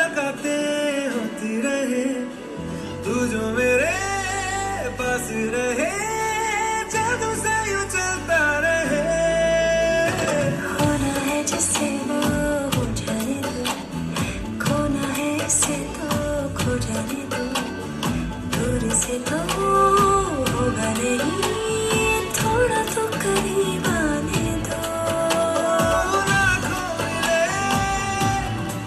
मुलाकातें होती रहे, तू जो मेरे पास रहे, जादू से यूं चलता रहे। होना है जिससे वो हो जाने दो, खोना है इसे तो खो जाने दो, दूर से तो होगा नहीं, थोड़ा तो करीब आने दो। लाखों मिले,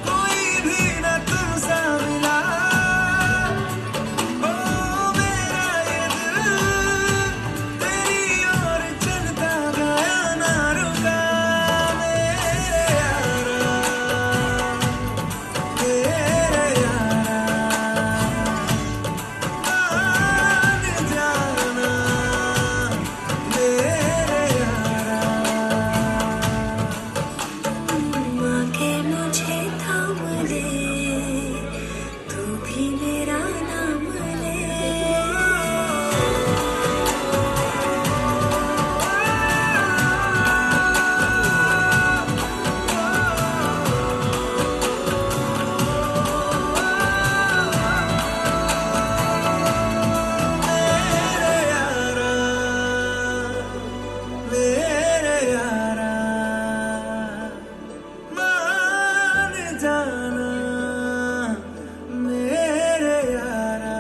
कोई भी ना तुमसा मिला, ओ मेरा ये दिल तेरी ओर चलता गया, ना रुका मेरे यारा, मेरे यारा, मान जाना मेरे यारा। आके मुझे थाम ले, तू भी मेरा नाम ले। मेरे यारा, मान जाना मेरे यारा।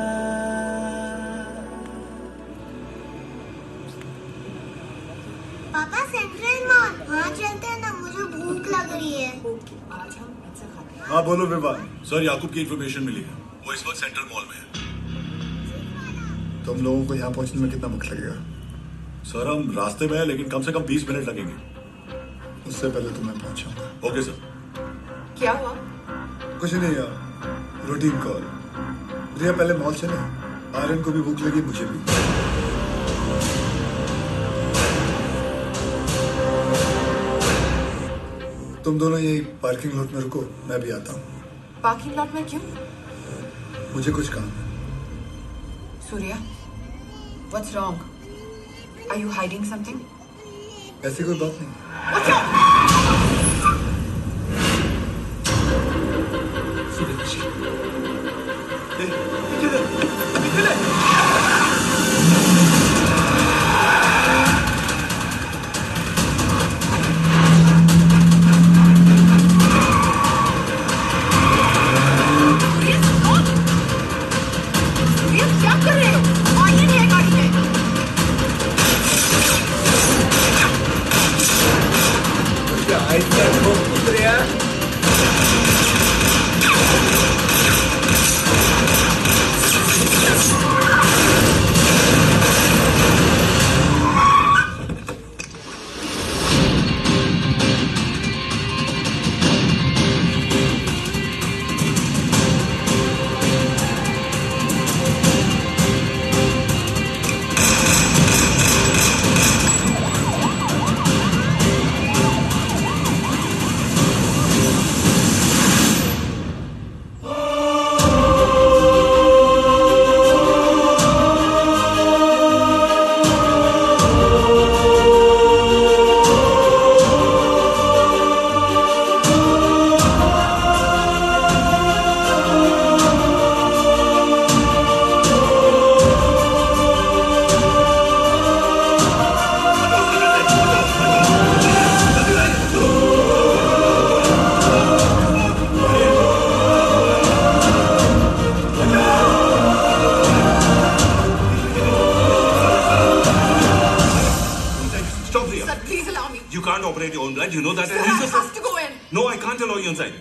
पापा सेंट्रल मॉल वहाँ चलते हैं ना, मुझे भूख लग रही है। हाँ बोलो विवान। सर याकूब की इंफॉर्मेशन मिली है, वो इस वक्त सेंट्रल मॉल में है। तुम लोगों को यहाँ पहुँचने में कितना वक्त लगेगा? सर हम रास्ते में हैं, लेकिन कम से कम 20 मिनट लगेंगे। उससे पहले तो मैं पहुँचाऊंगा। Okay sir. क्या हुआ? कुछ नहीं यार, रूटीन कॉल। रिया पहले मॉल चले, आर्यन को भी भूख लगी, मुझे भी। तुम दोनों यही पार्किंग लॉट में रुको, मैं भी आता हूँ। पार्किंग लॉट में क्यों? मुझे कुछ काम है। Surya, what's wrong? Are you hiding something? ऐसी कोई बात नहीं। What's wrong? सूर्या, क्या कर रहे हो? आइए नहीं है गाड़ी में। Priya. Sir, please allow me. You can't operate your own blood. You know that. Sir, I have to go in. No, I can't allow you inside.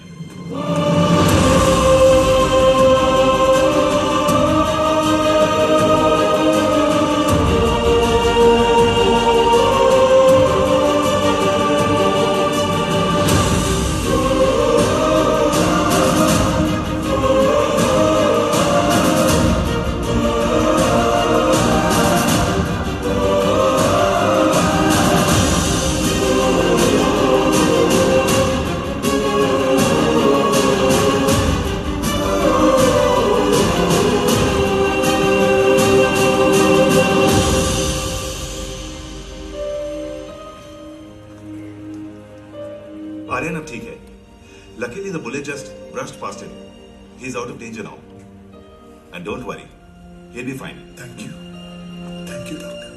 Aryan अब ठीक है. Luckily the bullet just brushed past him. He's out of danger now. And don't worry, he'll be fine. Thank you doctor.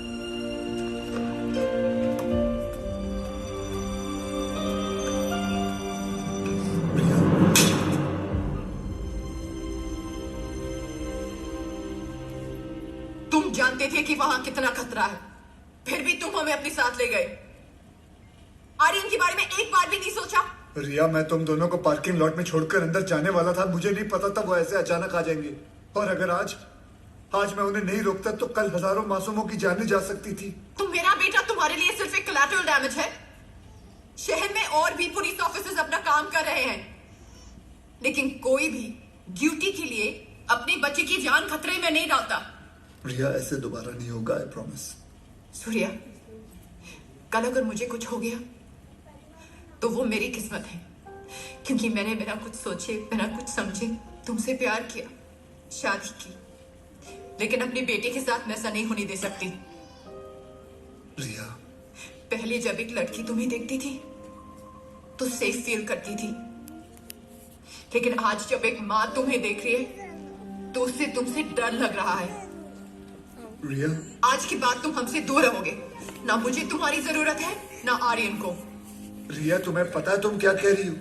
तुम जानते थे कि वहां कितना खतरा है, फिर भी तुम हमें अपने साथ ले गए। आर्यन के बारे में एक बार भी नहीं सोचा? रिया, मैं तुम दोनों को पार्किंग लॉट में छोड़कर अंदर जाने वाला था। मुझे नहीं पता था वो ऐसे अचानक आ जाएंगे। और अगर आज मैं उन्हें नहीं रोकता तो कल हजारों मासूमों की जानें जा सकती थी। तो मेरा बेटा तुम्हारे लिए सिर्फ एक कोलैटरल डैमेज है। शहर में और भी पुलिस ऑफिसर्स अपना काम कर रहे हैं, लेकिन कोई भी ड्यूटी के लिए अपने बच्चे की जान खतरे में नहीं डालता। रिया, ऐसे दोबारा नहीं होगा, आई प्रॉमिस। सूर्या, कल अगर मुझे कुछ हो गया तो वो मेरी किस्मत है, क्योंकि मैंने बिना कुछ सोचे, बिना कुछ समझे तुमसे प्यार किया, शादी की, लेकिन अपनी बेटे के साथ मैं ऐसा नहीं होने दे सकती। रिया, पहले जब एक लड़की तुम्हें देखती थी तो सेफ फील करती थी, लेकिन आज जब एक माँ तुम्हें देख रही है तो उससे तुमसे डर लग रहा है। रिया, आज के बाद तुम हमसे दूर रहोगे। ना मुझे तुम्हारी जरूरत है, ना आर्यन को। रिया, तुम्हें पता है तुम क्या कह रही हो?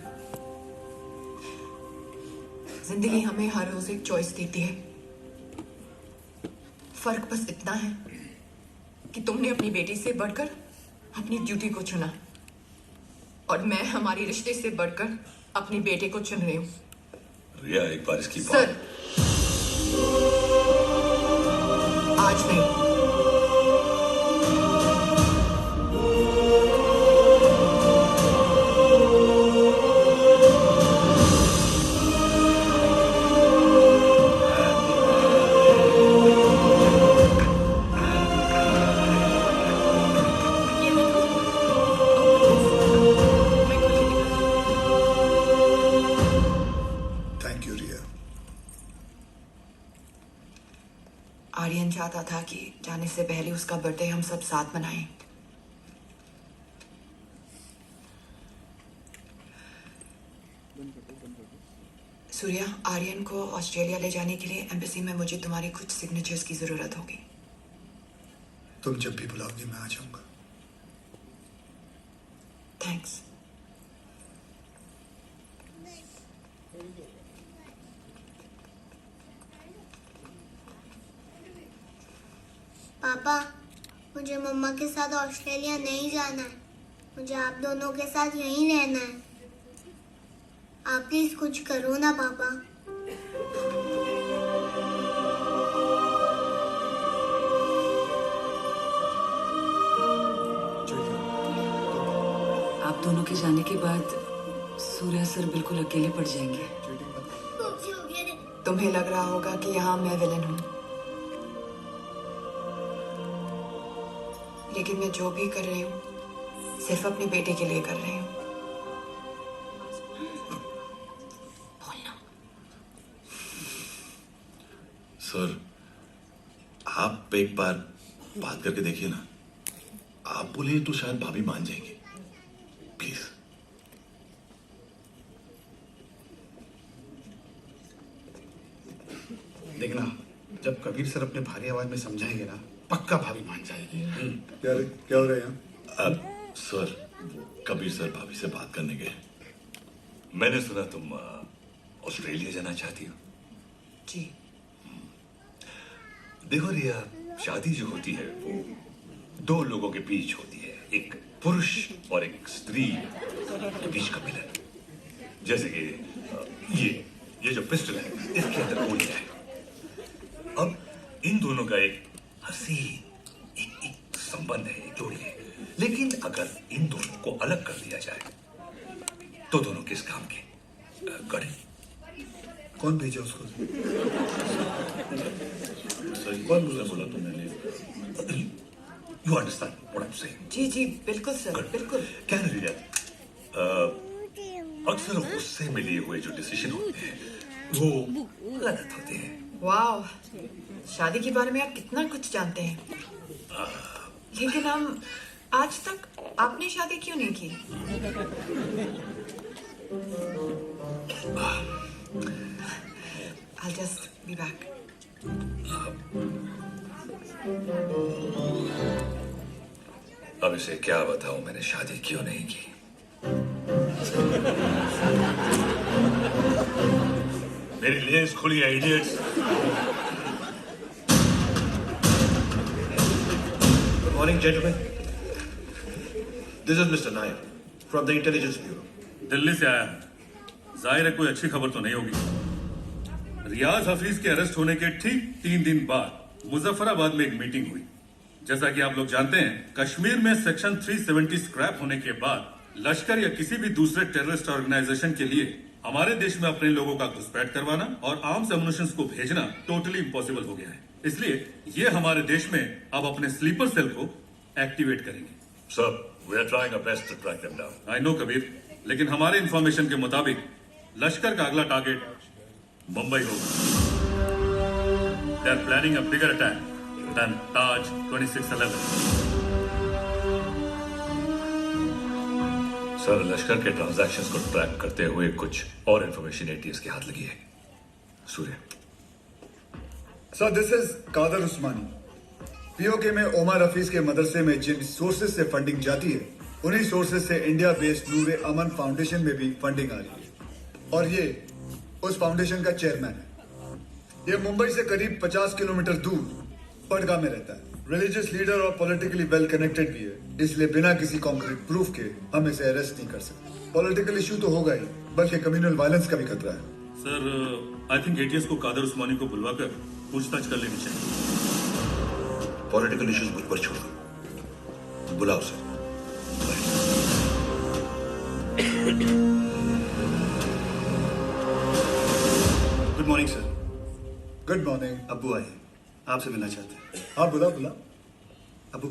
जिंदगी हमें हर रोज एक चॉइस देती है। फर्क बस इतना है कि तुमने अपनी बेटी से बढ़कर अपनी ड्यूटी को चुना, और मैं हमारे रिश्ते से बढ़कर अपने बेटे को चुन रही हूँ। रिया, एक बार इसकी सर, आज नहीं। थैंक यू रिया। आर्यन चाहता था कि जाने से पहले उसका बर्थडे हम सब साथ मनाएं। सूर्या, आर्यन को ऑस्ट्रेलिया ले जाने के लिए एम्बेसी में मुझे तुम्हारी कुछ सिग्नेचर्स की जरूरत होगी। तुम जब भी बुलाओगी मैं आ जाऊंगा। थैंक्स। पापा, मुझे मम्मा के साथ ऑस्ट्रेलिया नहीं जाना है। मुझे आप दोनों के साथ यहीं रहना है। आप प्लीज कुछ करो ना पापा। आप दोनों के जाने के बाद सूर्या सर बिल्कुल अकेले पड़ जाएंगे। तुम्हें लग रहा होगा कि यहाँ मैं विलन हूँ, लेकिन मैं जो भी कर रही हूँ सिर्फ अपने बेटे के लिए कर रही हूँ। बोलना। सर, आप एक बार बात करके देखिए ना। आप बोले तो शायद भाभी मान जाएंगे। प्लीज। देखना, जब कबीर सर अपने भारी आवाज में समझाएंगे ना, पक्का भाभी मान जाएगी। क्या हो रहा है यहाँ? अब सर, कबीर सर भाभी से बात करने गए। मैंने सुना तुम ऑस्ट्रेलिया जाना चाहती हो। जी। देखो रिया, शादी जो होती है वो दो लोगों के बीच होती है, एक पुरुष और एक स्त्री के बीच का मिलन। जैसे कि ये जो पिस्टल है, इसके अंदर गोली है। अब इन दोनों का एक हसीन एक संबंध है, एक जोड़ी है। लेकिन अगर इन दोनों को अलग कर दिया जाए तो दोनों किस काम के? गड़े। कौन भेजा उसको? सही कौन बोला तुमने? You understand what I am saying? जी जी बिल्कुल सर, बिल्कुल। क्या रिया, अक्सर गुस्से में लिए हुए जो डिसीजन होते हैं वो गलत होते हैं। वाह, शादी के बारे में आप कितना कुछ जानते हैं। लेकिन हम आज तक आपने शादी क्यों नहीं की? I'll just be back. अब इसे क्या बताऊं मैंने शादी क्यों नहीं की। मेरी लेस खुली है idiots. Good morning, gentlemen. This is Mr. Nair from the Intelligence Bureau. Delhi से आया हूं। जाहिर है कोई अच्छी खबर तो नहीं होगी। रियाज हफीज के अरेस्ट होने के ठीक 3 दिन बाद मुजफ्फराबाद में एक मीटिंग हुई। जैसा कि आप लोग जानते हैं, कश्मीर में सेक्शन 370 स्क्रैप होने के बाद लश्कर या किसी भी दूसरे टेररिस्ट ऑर्गेनाइजेशन के लिए हमारे देश में अपने लोगों का घुसपैठ करवाना और आर्म्स एमुनिशन को भेजना टोटली इम्पॉसिबल हो गया है। इसलिए ये हमारे देश में अब अपने स्लीपर सेल को एक्टिवेट करेंगे। Sir, we are trying our best to track them down. I know Kabir, लेकिन हमारे इंफॉर्मेशन के मुताबिक लश्कर का अगला टारगेट मुंबई होगा। They are planning a bigger attack then Taj 2611। Sir, Lashkar के ट्रांजैक्शंस को ट्रैक करते हुए कुछ और इंफॉर्मेशन एटीएस के हाथ लगी है। Surya. Sir, this is Kadar Usmani. PoK में ओमर हफीज के मदरसे में जिन सोर्सेज से फंडिंग जाती है, उन्हीं सोर्सेज से इंडिया बेस्ड नूरे अमन फाउंडेशन में भी फंडिंग आ रही है और ये उस फाउंडेशन का चेयरमैन है। ये मुंबई से करीब 50 किलोमीटर दूर पडगा में रहता है। रिलीजियस लीडर और पॉलिटिकली वेल कनेक्टेड भी है, इसलिए बिना किसी कॉन्क्रीट प्रूफ के हम इसे अरेस्ट नहीं कर सकते। पॉलिटिकल इशू तो होगा ही, बल्कि कम्युनल वायलेंस का भी खतरा है। सर, आई थिंक एटीएस को कादर उस्मानी को बुलवाकर पूछताछ कर लेनी चाहिए। पॉलिटिकल इश्यूज मुझ पर छोड़ दो, बुलाओ sir. Good morning sir. Good morning. अब्बू आए हैं, आपसे मिलना चाहते हैं। हाँ, बुला बुला। अब्बू,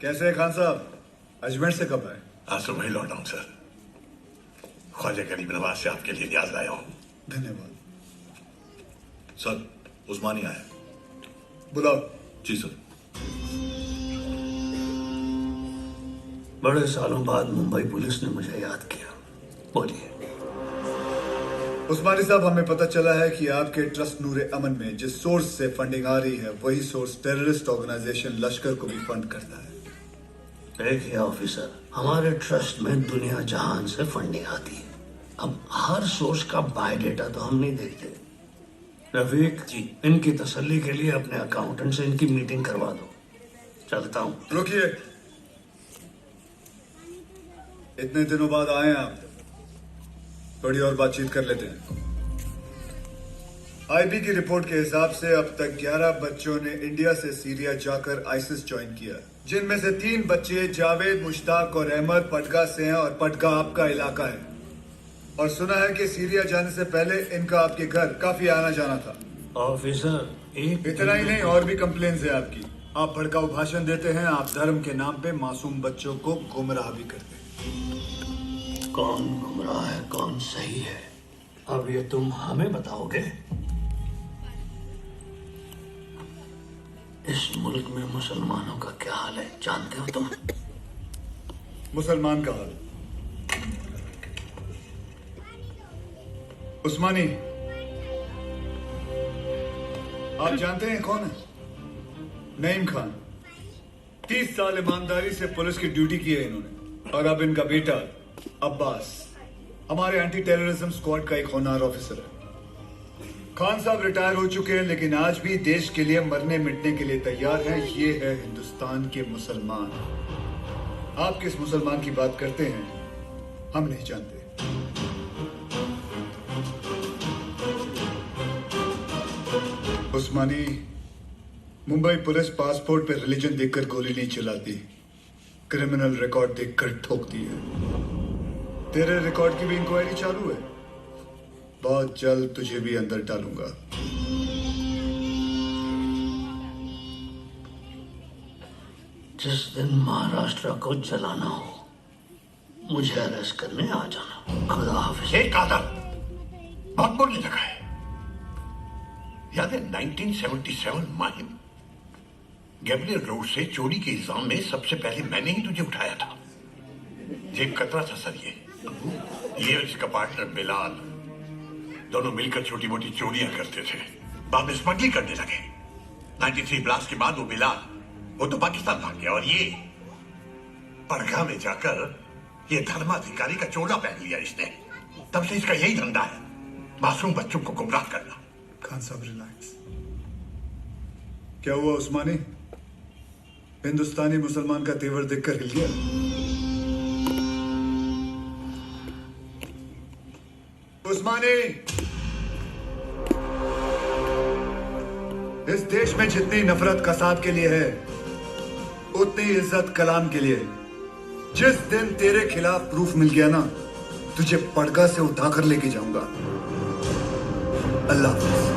कैसे है खान साहब? अजमेर से कब आए? आज सुबह ही लौटा हूं सर। ख्वाजा गरीब नवाज से आपके लिए न्याज लाया हूं। धन्यवाद। सर, उस्मानी आया। बुलाओ। जी सर। बड़े सालों बाद मुंबई पुलिस ने मुझे याद किया। बोलिए। उस्मानी साहब, हमें पता चला है कि आपके ट्रस्ट नूरे अमन में जिस सोर्स से फंडिंग आ रही है, वही सोर्स टेररिस्ट ऑर्गेनाइजेशन लश्कर को भी फंड करता है। देखिए ऑफिसर, हमारे ट्रस्ट में दुनिया जहान से फंडिंग आती है। अब हर सोर्स का बायोडेटा तो हम नहीं देखते। रफीक जी, इनकी तसल्ली के लिए अपने अकाउंटेंट से इनकी मीटिंग करवा दो। चलता हूँ। रुकिए, इतने दिनों बाद आए हैं आप, थोड़ी और बातचीत कर लेते हैं। आईबी की रिपोर्ट के हिसाब से अब तक 11 बच्चों ने इंडिया से सीरिया जाकर आईसिस ज्वाइन किया, जिनमें से 3 बच्चे जावेद, मुश्ताक और अहमद पटगा से हैं और पटगा आपका इलाका है। और सुना है कि सीरिया जाने से पहले इनका आपके घर काफी आना जाना था। ऑफिसर, एक इतना ही नहीं, और भी कंप्लेन्स है आपकी। आप भड़काऊ भाषण देते हैं, आप धर्म के नाम पे मासूम बच्चों को गुमराह भी करते हैं। कौन गुमराह है, कौन सही है, अब ये तुम हमें बताओगे? इस मुल्क में मुसलमानों का क्या हाल है जानते हो तुम? मुसलमान का हाल? उस्मानी, आप जानते हैं कौन है? नईम खान। 30 साल ईमानदारी से पुलिस की ड्यूटी की है इन्होंने, और अब इनका बेटा अब्बास हमारे एंटी टेररिज्म स्क्वाड का एक होनहार ऑफिसर है। खान साहब रिटायर हो चुके हैं, लेकिन आज भी देश के लिए मरने मिटने के लिए तैयार हैं। ये है हिंदुस्तान के मुसलमान। आप किस मुसलमान की बात करते हैं हम नहीं जानते। उस्मानी, मुंबई पुलिस पासपोर्ट पे रिलीजन देखकर गोली नहीं चलाती, क्रिमिनल रिकॉर्ड देखकर ठोकती है। तेरे रिकॉर्ड की भी इंक्वायरी चालू है, बहुत जल्द तुझे भी अंदर डालूंगा। जिस दिन महाराष्ट्र को जलाना हो, मुझे अरेस्ट करने आ जाना। खुदा हाफिज। एक कादर बहुत बोलने लगा है। याद है 1977 माहिम गैब्रियल रोड से चोरी के इल्जाम में सबसे पहले मैंने ही तुझे उठाया था। जेब कतरा था सर ये। ये और इसका पार्टनर बिलाल दोनों मिलकर छोटी मोटी चोरियां करते थे, बाद में स्मगलिंग करने लगे। 93 ब्लास्ट के बाद वो तो पाकिस्तान भाग गया और ये पड़गा में जाकर ये धर्माधिकारी का चोला पहन लिया इसने। तब से इसका यही धंधा है, मासूम बच्चों को गुमराह करना। खान साहब रिलैक्स। क्या हुआ उस्मानी? हिंदुस्तानी मुसलमान का तेवर देखकर हिल गया? उस्मानी, इस देश में जितनी नफरत कसाब के लिए है उतनी इज्जत कलाम के लिए। जिस दिन तेरे खिलाफ प्रूफ मिल गया ना, तुझे पड़गा से उठाकर लेके जाऊंगा। अल्लाह हाफिज।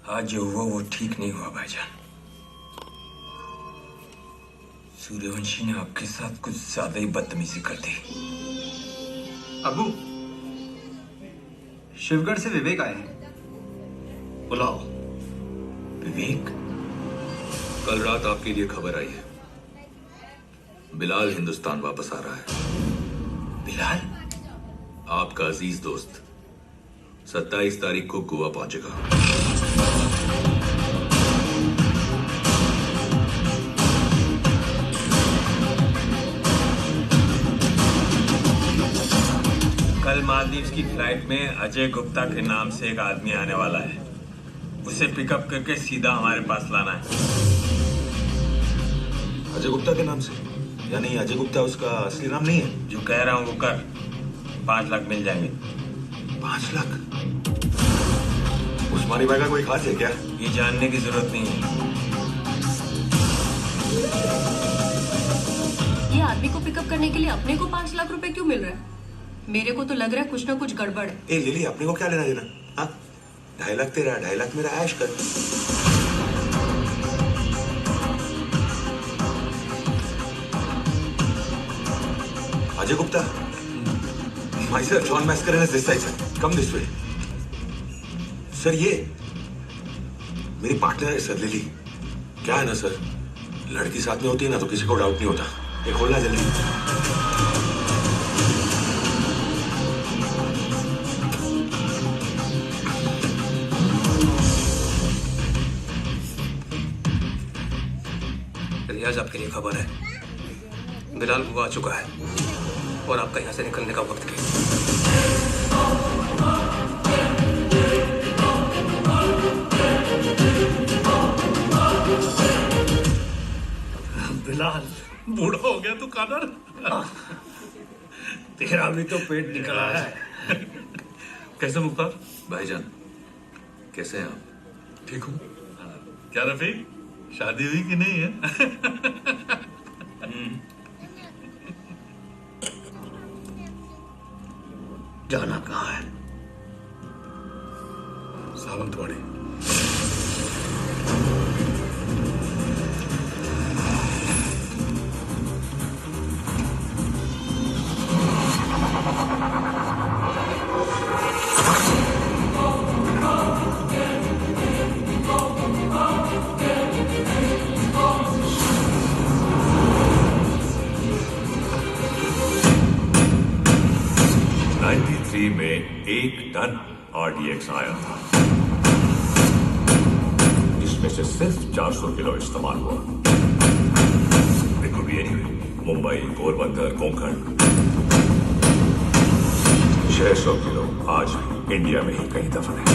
आज जो हुआ वो ठीक नहीं हुआ भाईजान। सूर्यवंशी ने आपके साथ कुछ ज्यादा ही बदतमीजी कर दी। अबू, शिवगढ़ से विवेक आए हैं। बुलाओ। विवेक? कल रात आपके लिए खबर आई है, बिलाल हिंदुस्तान वापस आ रहा है। बिलाल? आपका अजीज दोस्त 27 तारीख को गोवा पहुंचेगा। कल मालदीव्स की फ्लाइट में अजय गुप्ता के नाम से एक आदमी आने वाला है। उसे पिकअप करके सीधा हमारे पास लाना है। अजय गुप्ता के नाम से? यानी अजय गुप्ता उसका असली नाम नहीं है? जो कह रहा हूं वो कर। 5 लाख मिल जाएंगे। 5 लाख? उस्मानी भाई का कोई खास है क्या? ये जानने की जरूरत नहीं है। ये आदमी को पिकअप करने के लिए अपने को 5 लाख रुपए क्यों मिल रहा है? मेरे को तो लग रहा है कुछ ना कुछ गड़बड़ है। ए लिली, अपने को क्या लेना देना? हाँ, 2.5 लाख तेरा, 2.5 लाख मेरा, ऐश कर। Ajay Gupta, myself John Mascarenhas this side, sir. Come this way. Sir ये मेरी पार्टनर है सर, लिली। क्या है ना सर, लड़की साथ में होती है ना तो किसी को डाउट नहीं होता। ये खोलना जल्दी। रियाज, आपके लिए खबर है, बिलाल गोवा आ चुका है और आपका यहाँ से निकलने का वक्त है। बिलाल, बूढ़ा हो गया तू कादर। तेरा भी तो पेट निकला है। कैसे मुख्तार? भाईजान कैसे हैं आप? ठीक हूँ। क्या रफीक, शादी हुई कि नहीं है? जाना कहाँ है? सावंतवाड़ी। में 1 टन RDX आया था, जिसमें से सिर्फ 400 किलो इस्तेमाल हुआ। It could be anywhere, Mumbai, Porbandar, Konkan. 600 kilo आज भी इंडिया में ही कहीं दफन है।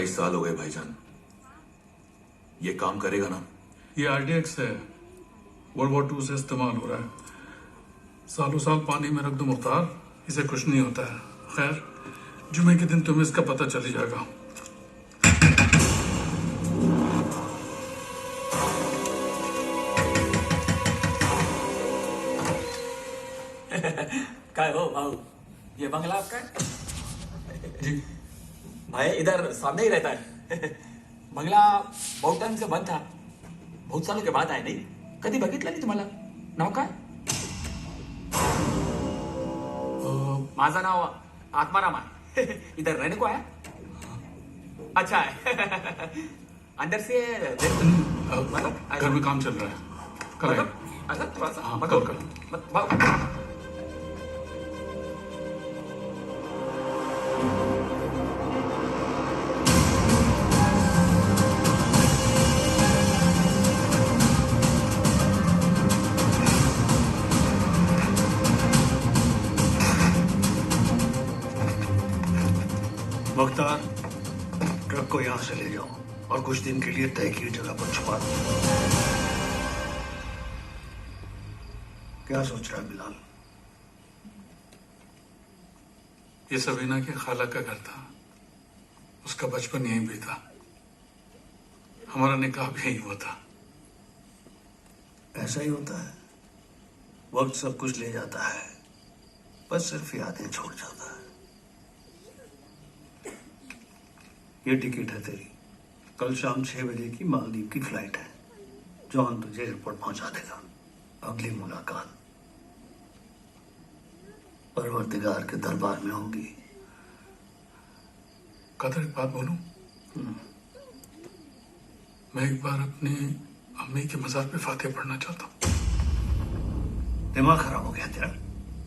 साल हो गए भाईजान, ये काम करेगा ना? ये RDX है, World War II से इस्तेमाल हो रहा है। सालों साल पानी में रख दो मुख्तार, इसे कुछ नहीं होता है। खैर, जुमे के दिन तुम्हें इसका पता चल ही जाएगा। क्या हो भाऊ, ये बंगला आपका है? जी। भाई इधर सामने ही रहता है. बंगला बहुत टाइम से बंद था. बहुत सालों के बाद आहे नाही. कधी बघितलं नाही तुम्हाला. नाव काय? माझं नाव आत्माराम आहे. इधर रहने को आया. अच्छा है. अंदर से मतलब घर में काम चल रहा है. कल आएगा. ऐसा थोड़ा सा हाँ, मतलब कल. मुख्तार, ट्रक को यहां से ले जाओ और कुछ दिन के लिए तय की जगह पर छुपा दो. क्या सोच रहा है बिलाल? ये सबीना की खाला का घर था. उसका बचपन यहीं बीता. हमारा निकाह भी यहीं हुआ था. ऐसा ही होता है. वक्त सब कुछ ले जाता है, बस सिर्फ यादें छोड़ जाता है. ये टिकट है तेरी. कल शाम 6 बजे की मालदीव की फ्लाइट है. जॉन तुझे एयरपोर्ट पहुंचा देगा. अगली मुलाकात परवरदिगार के दरबार में होगी. कदर एक बात बोलूं? मैं एक बार अपनी अम्मी के मजार पे फातिहा पढ़ना चाहता हूं. दिमाग खराब हो गया तेरा.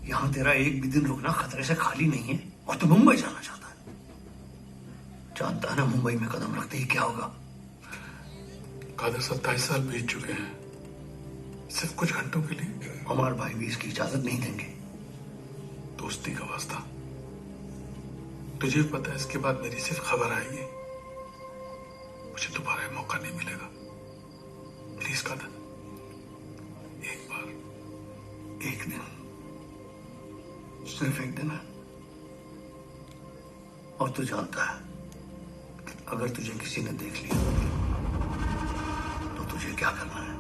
यहां तेरा एक भी दिन रुकना खतरे से खाली नहीं है और तू मुंबई जाना चाहता है. जानता है ना मुंबई में कदम रखते ही क्या होगा. कादर 27 साल बीत चुके हैं. सिर्फ कुछ घंटों के लिए. हमारे भाई भी इसकी इजाजत नहीं देंगे. दोस्ती का वास्ता. तुझे भी पता है इसके बाद मेरी सिर्फ खबर आएगी. मुझे दोबारा ये मौका नहीं मिलेगा. प्लीज कादर, एक बार, एक दिन, सिर्फ एक दिन है. और तू जानता है अगर तुझे किसी ने देख लिया तो तुझे क्या करना है.